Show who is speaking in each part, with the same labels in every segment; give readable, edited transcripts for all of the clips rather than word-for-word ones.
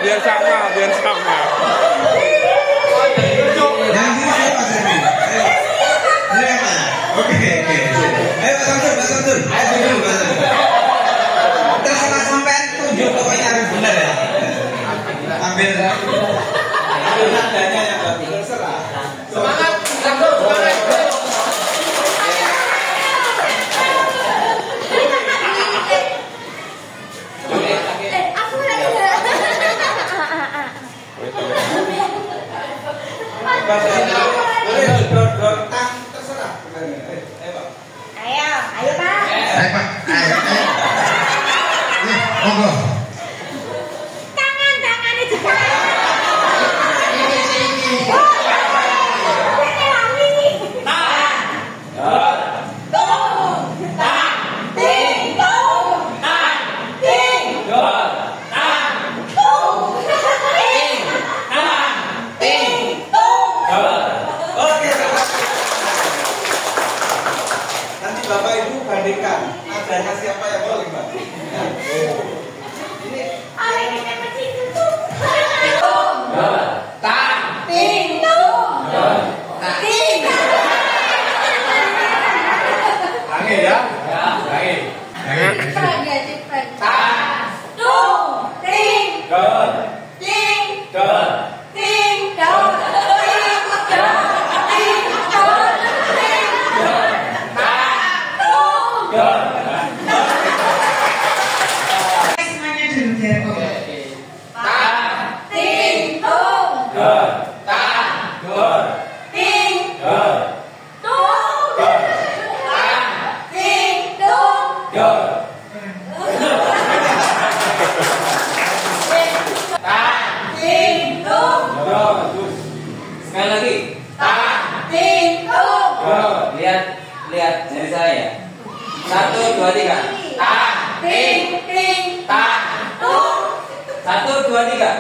Speaker 1: Biar sama, biar sama.
Speaker 2: Oke. Ayo Samsul. Terserah sampean tunjuk pokoknya harus benar ya. Ambil nadanya yang bagus. Terserah. Semangat, Samsul, semangat.
Speaker 3: Ayo Pak.
Speaker 2: Monggo.
Speaker 3: Tangannya juga.
Speaker 2: Bapak Ibu bandingkan nadanya siapa yang boleh Mbak? Ini
Speaker 4: sekali lagi. Lihat jari saya. 1, 2, 3. 1, 2, 3.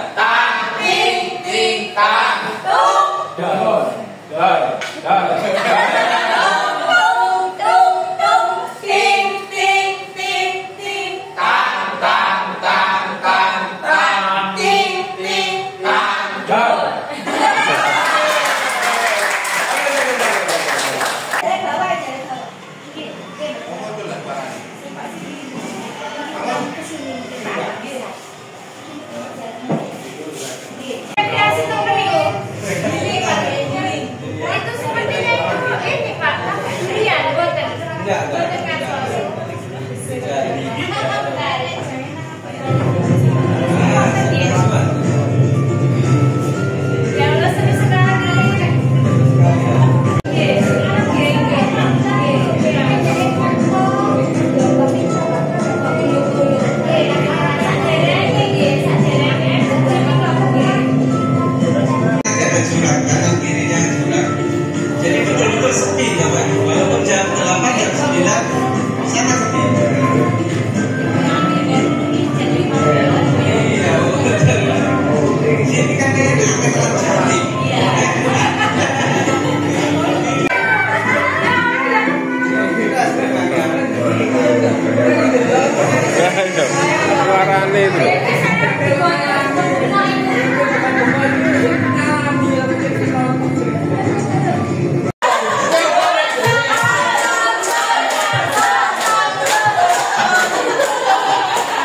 Speaker 1: Suarane itu.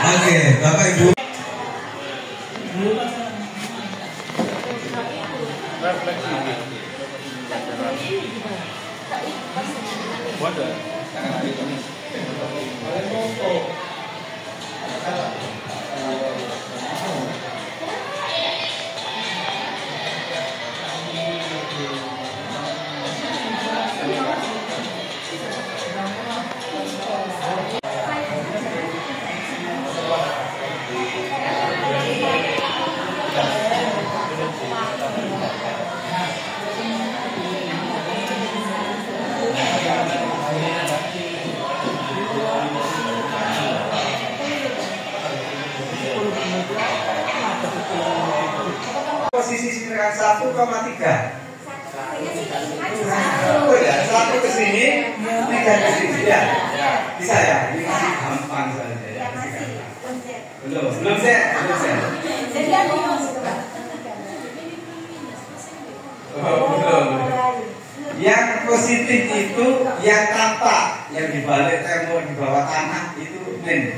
Speaker 2: Oke, Bapak Ibu. posisi dengan 1,3. Oh ya, 1 ke sini, 3 ke sini ya. Bisa ya? Ini masih gampang saja ya. Belum Z. Oh, belum. Yang positif itu yang tampak, yang dibalik tembok di bawah tanah itu min.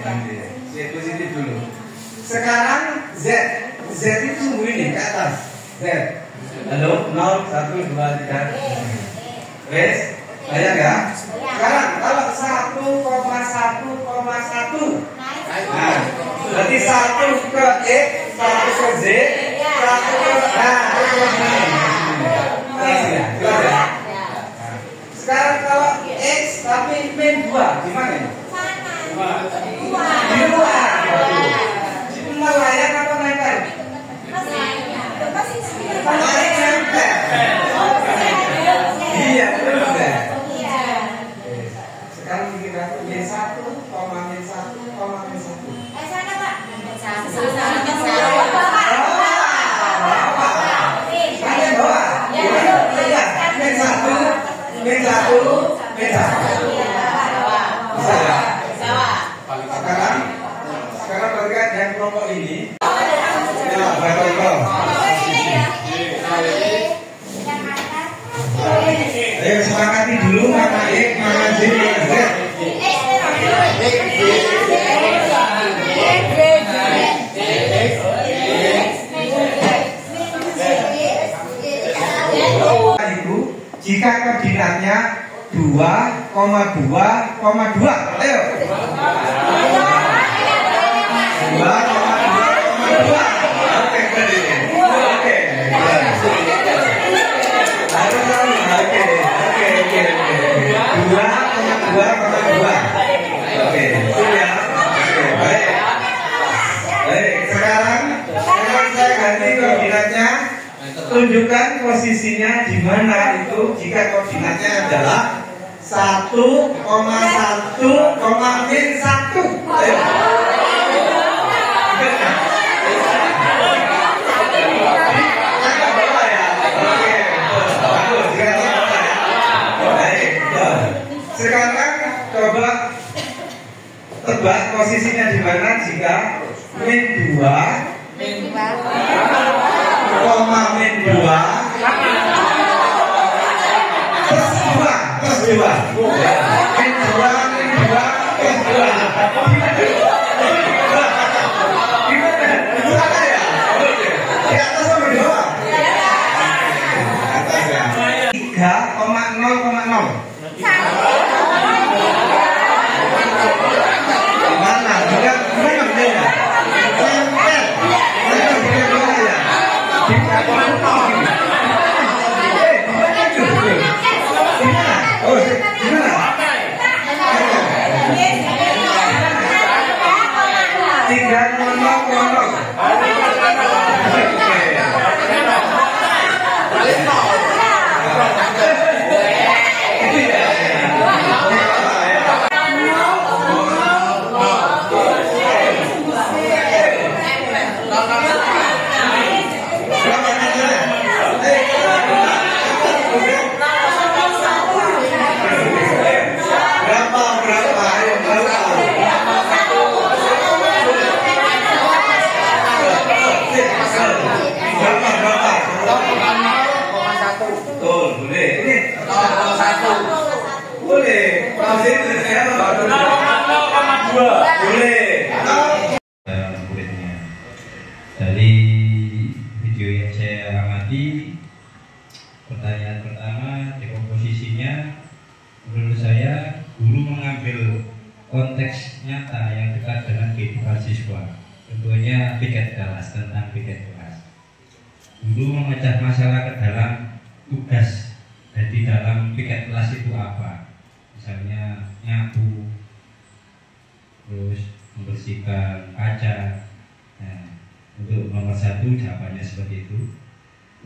Speaker 2: Z positif dulu. Sekarang Z itu ini ke atas. Z. Halo, 0, 1, 2, 3. Wes, banyak ya? Sekarang kalau 1,1,1. Nah, berarti 1 ke X, 1 ke Z, 1 ke jelas ya? Sekarang kalau X tapi min 2, gimana ya? Di luar. Itu melayang apa nempel? Iya, betul deh. Sekarang kita min 1, min 1, min 1. Sekarang berikan yang kelompok ini. Ya, berapa? Ayo sepakati dulu mana X, mana Z, mana Z. Jika koordinatnya 2,2,2, ayo. 2,2,2. Oke. Oke, sudah. Baik. Sekarang saya ganti koordinatnya. Tunjukkan posisinya di mana itu jika koordinatnya adalah 1,1, min 1. Ayo. Sekarang coba tebak posisinya di mana jika min 2, min 2 plus 2. Min 2 plus 2. Gimana ya? Di atas sama di bawah? 3,0,0. Mana? Mana bedanya?
Speaker 3: Dari video yang saya amati, pertanyaan pertama dekomposisinya, menurut saya guru mengambil konteks nyata yang dekat dengan kehidupan siswa. Tentunya piket kelas, tentang piket kelas. Guru memecah masalah ke dalam tugas. Jadi dalam piket kelas itu apa? Misalnya nyapu, terus membersihkan kaca. Nah, untuk nomor 1 jawabannya seperti itu.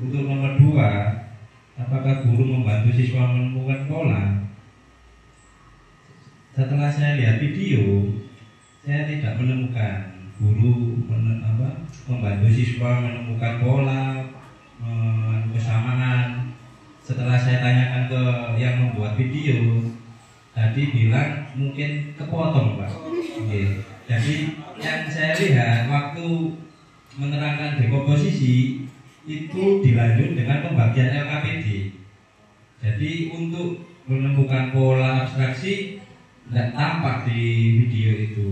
Speaker 3: Untuk nomor 2, apakah guru membantu siswa menemukan pola? Setelah saya lihat video, saya tidak menemukan guru membantu siswa menemukan pola, kesamaan. Setelah saya tanyakan ke yang membuat video, tadi bilang mungkin kepotong Pak. Oke. Jadi yang saya lihat waktu menerangkan dekomposisi itu dilanjut dengan pembagian LKPD. Jadi untuk menemukan pola abstraksi tidak tampak di video itu.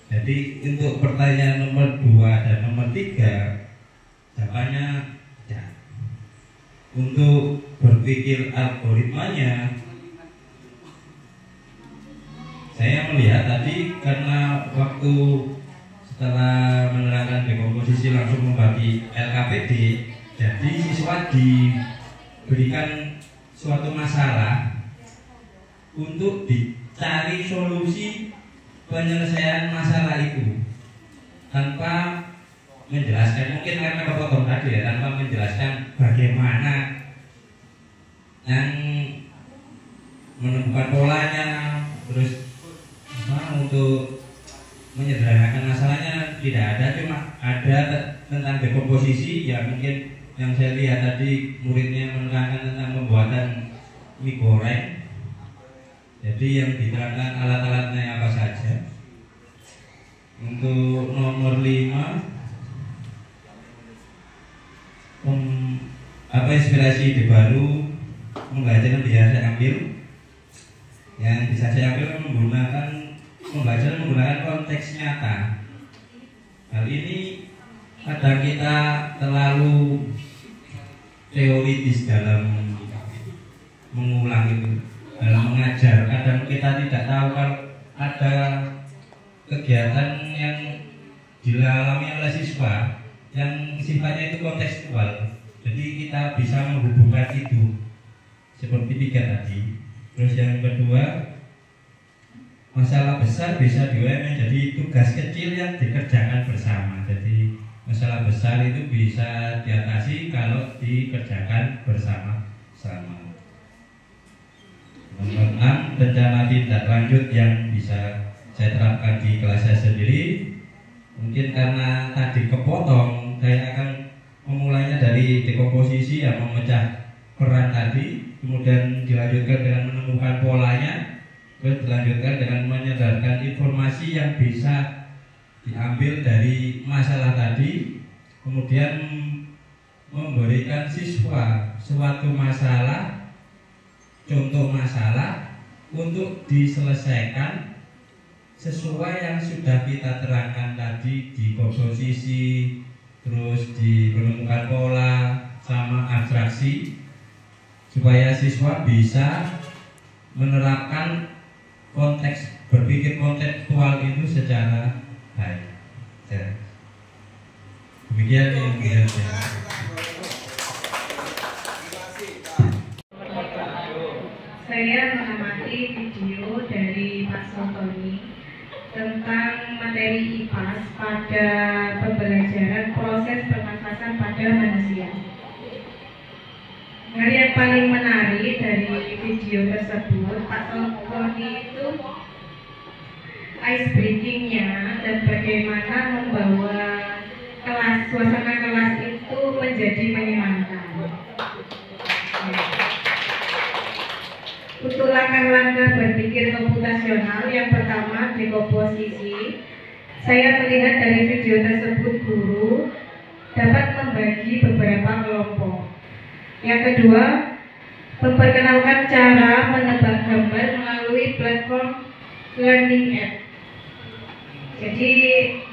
Speaker 3: Jadi untuk pertanyaan nomor 2 dan nomor 3 jawabannya ya. Untuk berpikir algoritmanya, saya melihat tadi karena waktu setelah menerangkan dekomposisi langsung membagi LKPD, jadi siswa diberikan suatu masalah untuk dicari solusi penyelesaian masalah itu tanpa menjelaskan, mungkin karena kepotong tadi ya, tanpa menjelaskan bagaimana yang menemukan polanya, terus untuk menyederhanakan masalahnya tidak ada, cuma ada tentang dekomposisi ya. Mungkin yang saya lihat tadi muridnya menerangkan tentang pembuatan mie goreng. Jadi yang diterangkan alat-alatnya apa saja. Untuk nomor 5, apa inspirasi ide baru pembelajaran bisa saya ambil? Yang bisa saya ambil menggunakan pembelajaran menggunakan konteks nyata. Hal ini kadang kita terlalu teoritis dalam mengulang itu, dalam mengajar. Kadang kita tidak tahu kalau ada kegiatan yang dialami oleh siswa yang sifatnya itu kontekstual. Jadi kita bisa menghubungkan itu seperti 3 tadi. Terus yang kedua, masalah besar bisa diolah menjadi tugas kecil yang dikerjakan bersama. Jadi masalah besar itu bisa diatasi kalau dikerjakan bersama-sama. Nomor 6, rencana tindak lanjut yang bisa saya terapkan di kelas saya sendiri. Mungkin karena tadi kepotong, saya akan memulainya dari dekomposisi yang memecah peran tadi, kemudian dilanjutkan dengan menemukan polanya, terus dilanjutkan dengan menyedarkan informasi yang bisa diambil dari masalah tadi, kemudian memberikan siswa suatu masalah, contoh masalah untuk diselesaikan sesuai yang sudah kita terangkan tadi di komposisi, terus di menemukan pola sama abstraksi, supaya siswa bisa menerapkan konteks, berpikir kontekstual itu secara baik. Demikian yang bisa saya.
Speaker 5: Saya mengamati video dari Pak Santoni tentang materi IPAS pada pembelajaran proses pernafasan pada manusia. Hal yang paling menarik dari video tersebut, Pak Santoni itu ice breakingnya dan bagaimana membawa suasana kelas itu menjadi menyenangkan. Untuk langkah-langkah berpikir komputasional, yang pertama dekomposisi. Saya melihat dari video tersebut guru dapat membagi beberapa kelompok. Yang kedua, memperkenalkan cara menebak gambar melalui platform learning app. Jadi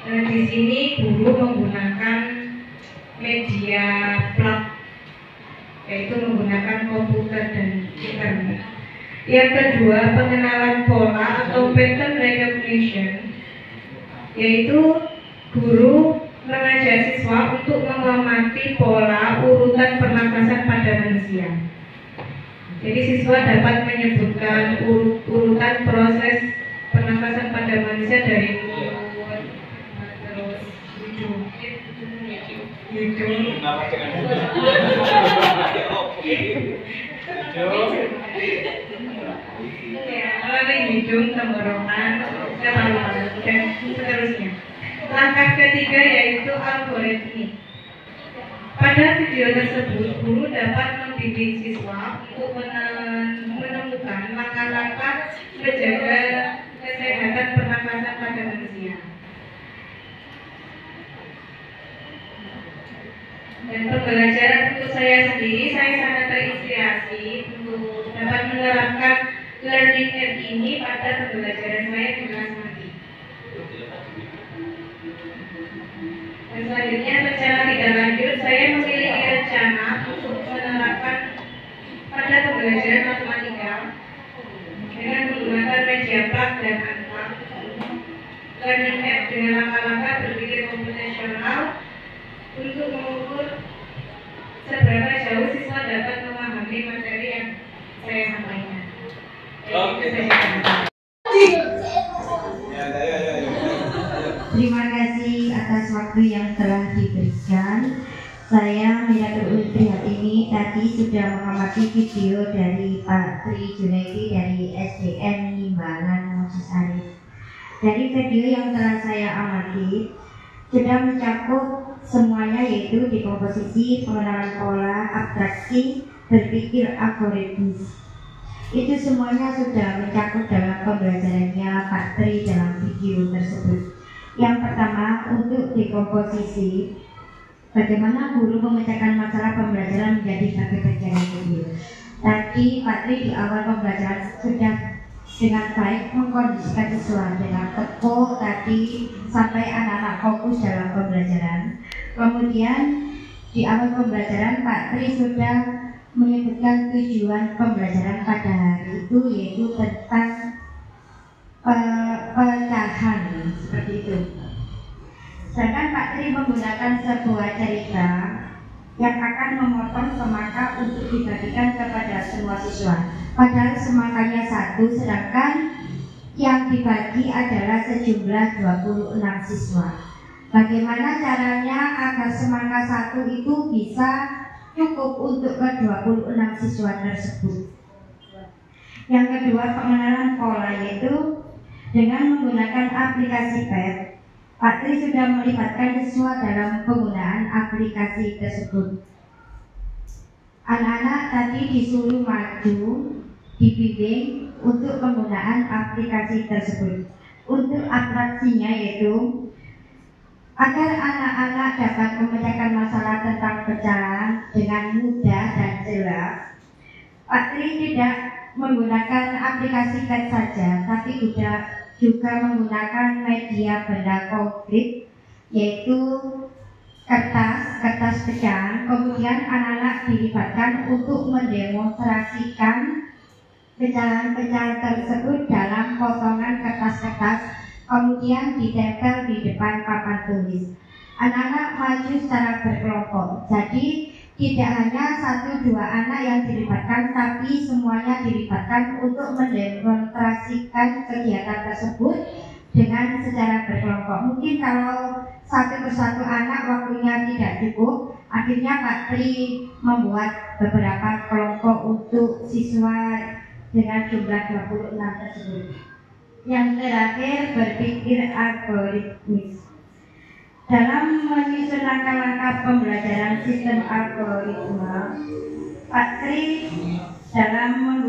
Speaker 5: di sini guru menggunakan media plug, yaitu menggunakan komputer dan internet. Yang kedua, pengenalan pola atau pattern recognition, yaitu guru mengajak siswa untuk mengamati pola urutan pernafasan pada manusia. Jadi siswa dapat menyebutkan urutan proses pernafasan pada manusia dari mulut, terus hidung, melalui hidung, tenggorokan, kepala, dan seterusnya. Langkah ketiga yaitu algoritmik. Pada video tersebut, guru dapat membimbing siswa untuk menemukan langkah-langkah menjaga kesehatan pernafasan pada manusia. Dan pembelajaran untuk saya sendiri, saya sangat terinspirasi untuk dapat menerapkan learning app ini pada pembelajaran saya di kelas nanti. Dan selanjutnya secara tidak lanjut, saya memiliki rencana untuk menerapkan pada pembelajaran matematika dengan menggunakan media plug dan unplug, learning app dengan langkah-langkah berpikir komputasional untuk mengukur seberapa jauh siswa dapat memahami materi yang saya sampaikan.
Speaker 6: Terima kasih atas waktu yang telah diberikan. Saya Miratul Prihatini tadi sudah mengamati video dari Pak Tri Junaidi dari SDN Limbangan Mojosari. Dari video yang telah saya amati sudah mencakup semuanya, yaitu dekomposisi, pengenalan pola, abstraksi, berpikir algoritmis. Itu semuanya sudah mencakup dalam pembelajarannya Pak Tri dalam video tersebut. Yang pertama, untuk dekomposisi, bagaimana guru memecahkan masalah pembelajaran menjadi bagian kecil. Tadi Pak Tri di awal pembelajaran sudah dengan baik mengkondisikan siswa dengan teguh tadi sampai anak-anak fokus dalam pembelajaran. Kemudian di awal pembelajaran Pak Tri sudah menyebutkan tujuan pembelajaran pada hari itu, yaitu tentang pecahan seperti itu. Sedangkan Pak Tri menggunakan sebuah cerita yang akan memotong semangka untuk dibagikan kepada semua siswa. Padahal semangkanya satu, sedangkan yang dibagi adalah sejumlah 26 siswa. Bagaimana caranya agar semangka satu itu bisa cukup untuk ke 26 siswa tersebut? Yang kedua, pengenalan pola, yaitu dengan menggunakan aplikasi PET. Pak Tri sudah melibatkan siswa dalam penggunaan aplikasi tersebut. Anak-anak tadi disuruh maju, dibimbing untuk penggunaan aplikasi tersebut. Untuk atraksinya yaitu agar anak-anak dapat memecahkan masalah tentang pecahan dengan mudah dan jelas. Pak Tri tidak menggunakan aplikasi PET saja, tapi juga menggunakan media benda konkret, yaitu kertas pecahan. Kemudian anak-anak dilibatkan untuk mendemonstrasikan pecahan-pecahan tersebut dalam potongan kertas-kertas, kemudian ditempel di depan papan tulis. Anak-anak maju secara berkelompok, jadi tidak hanya 1-2 anak yang dilibatkan, tapi semuanya dilibatkan untuk mendemonstrasikan kegiatan tersebut dengan secara berkelompok. Mungkin kalau satu persatu anak waktunya tidak cukup, akhirnya Pak Tri membuat beberapa kelompok untuk siswa dengan jumlah 26 tersebut. Yang terakhir, berpikir algoritmis. Dalam menyusun langkah-langkah pembelajaran sistem algoritma, Pak Tri dalam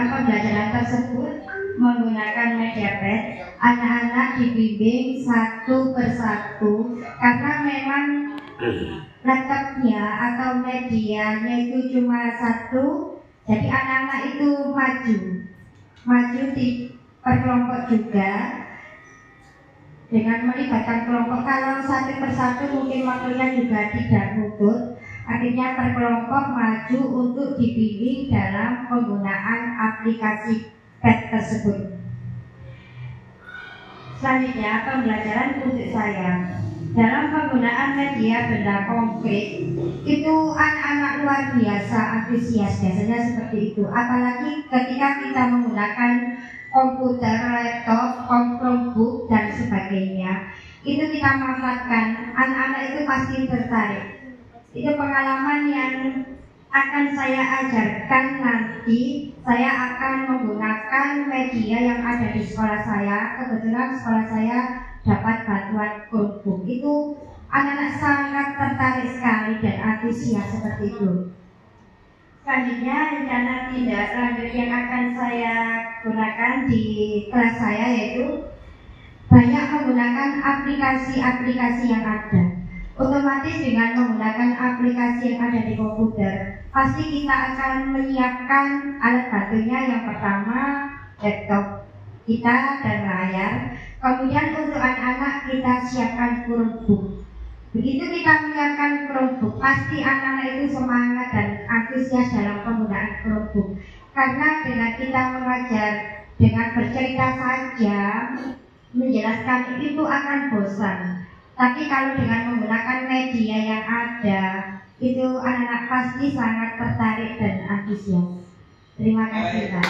Speaker 6: pembelajaran tersebut menggunakan media PET. Anak-anak dibimbing satu persatu karena memang laptopnya atau medianya itu cuma satu, jadi anak-anak itu maju di perkelompok juga dengan melibatkan kelompok. Kalau satu persatu mungkin waktunya juga tidak mudah, akhirnya perkelompok maju untuk dibimbing dalam penggunaan aplikasi PET tersebut. Selanjutnya, pembelajaran untuk saya dalam penggunaan media benda konkret itu anak-anak luar biasa antusias, biasanya seperti itu. Apalagi ketika kita menggunakan komputer, laptop, Chromebook dan sebagainya, itu kita manfaatkan, anak-anak itu pasti tertarik. Itu pengalaman yang akan saya ajarkan nanti. Saya akan menggunakan media yang ada di sekolah saya. Kebetulan sekolah saya dapat bantuan Chromebook. Itu anak-anak sangat tertarik sekali dan antusias seperti itu. Selanjutnya rencana tindak lanjut yang akan saya gunakan di kelas saya yaitu banyak menggunakan aplikasi-aplikasi yang ada. Otomatis dengan menggunakan aplikasi yang ada di komputer, pasti kita akan menyiapkan alat bantunya. Yang pertama laptop kita dan layar. Kemudian untuk anak-anak kita siapkan Chromebook. Begitu kita menyiapkan Chromebook, pasti anak-anak itu semangat dan antusias dalam penggunaan Chromebook. Karena dengan kita mengajar dengan bercerita saja, menjelaskan itu akan bosan. Tapi kalau dengan menggunakan media yang ada, itu anak-anak pasti sangat tertarik dan antusias. Terima kasih, Pak.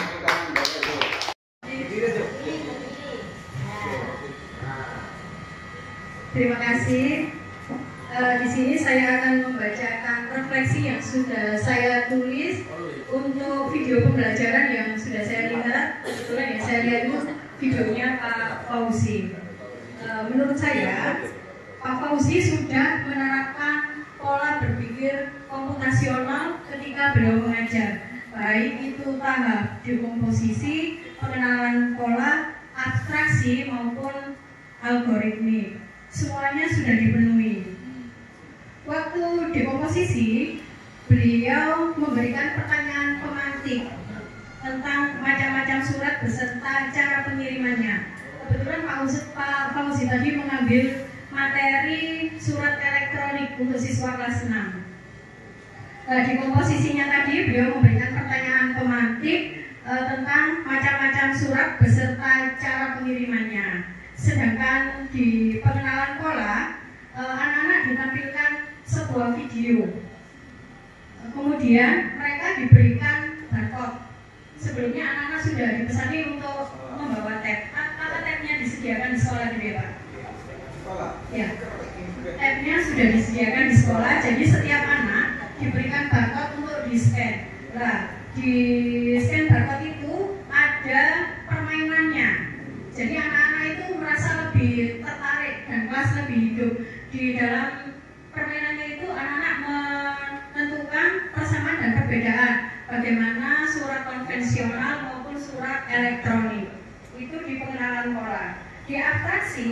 Speaker 5: Terima kasih. Di sini saya akan membacakan refleksi yang sudah saya tulis untuk video pembelajaran yang sudah saya lihat. Kebetulan yang saya lihat itu videonya Pak Fauzi. Menurut saya, Pak Fauzi sudah menerapkan pola berpikir komputasional ketika beliau mengajar. Baik itu tahap dekomposisi, pengenalan pola, abstraksi maupun algoritmik. Semuanya sudah dipenuhi. Waktu dekomposisi, beliau memberikan pertanyaan pemantik tentang macam-macam surat beserta cara pengirimannya. Kebetulan Pak Fauzi tadi mengambil materi surat elektronik untuk siswa kelas 6. Di komposisinya tadi beliau memberikan pertanyaan pemantik tentang macam-macam surat beserta cara pengirimannya. Sedangkan di pengenalan pola, anak-anak ditampilkan sebuah video. Kemudian mereka diberikan barcode. Sebelumnya anak-anak sudah dipesani untuk membawa tab. Apa tabnya disediakan di sekolah juga, Pak? Ya, tabnya sudah disediakan di sekolah. Jadi setiap anak diberikan barcode untuk di-scan. Nah, di scan barcode itu ada permainannya. Jadi anak-anak itu merasa lebih tertarik dan kelas lebih hidup. Di dalam permainannya itu anak-anak menentukan persamaan dan perbedaan bagaimana surat konvensional maupun surat elektronik. Itu di pengenalan pola. Di abstraksi,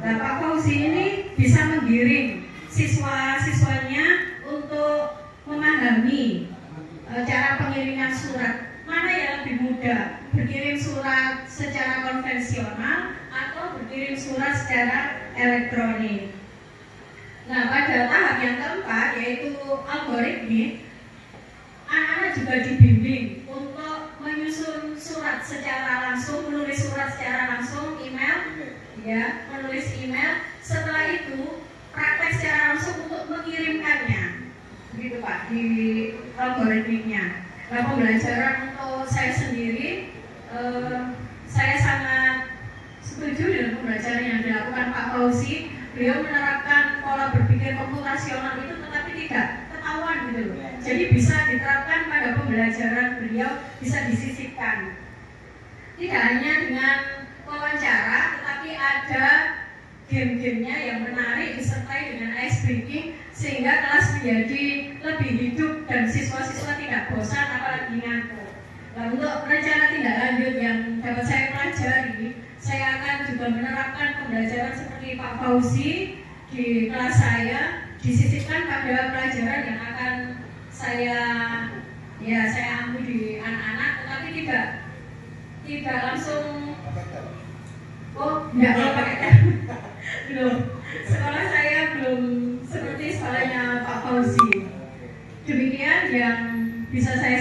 Speaker 5: Pak Fauzi ini bisa menggiring siswa-siswanya untuk memahami cara pengiriman surat. Mana yang lebih mudah, berkirim surat secara konvensional atau berkirim surat secara elektronik. Nah, pada tahap yang keempat yaitu algoritmik, anak-anak juga dibimbing untuk menyusun surat secara langsung, menulis surat secara langsung, email, ya, menulis email. Setelah itu praktek secara langsung untuk mengirimkannya, gitu Pak, di algoritmiknya. Nah, pembelajaran untuk saya sendiri, saya sangat setuju dengan pembelajaran yang dilakukan Pak Fauzi. Beliau menerapkan pola berpikir komputasional itu tetapi tidak ketahuan gitu loh. Jadi bisa diterapkan pada pembelajaran beliau, bisa disisipkan. Tidak hanya dengan wawancara, tetapi ada game-gamenya yang menarik disertai dengan ice breaking sehingga kelas menjadi lebih hidup dan siswa-siswa tidak bosan apalagi ngantuk. Nah, untuk rencana tindak lanjut yang dapat saya pelajari, saya akan juga menerapkan pembelajaran seperti Pak Fauzi di kelas saya, disisipkan pada pelajaran yang akan saya ambil di anak-anak, tetapi tidak langsung enggak pakai tab. Belum. Sekolah saya belum seperti sekolahnya Pak Fauzi. Demikian yang bisa saya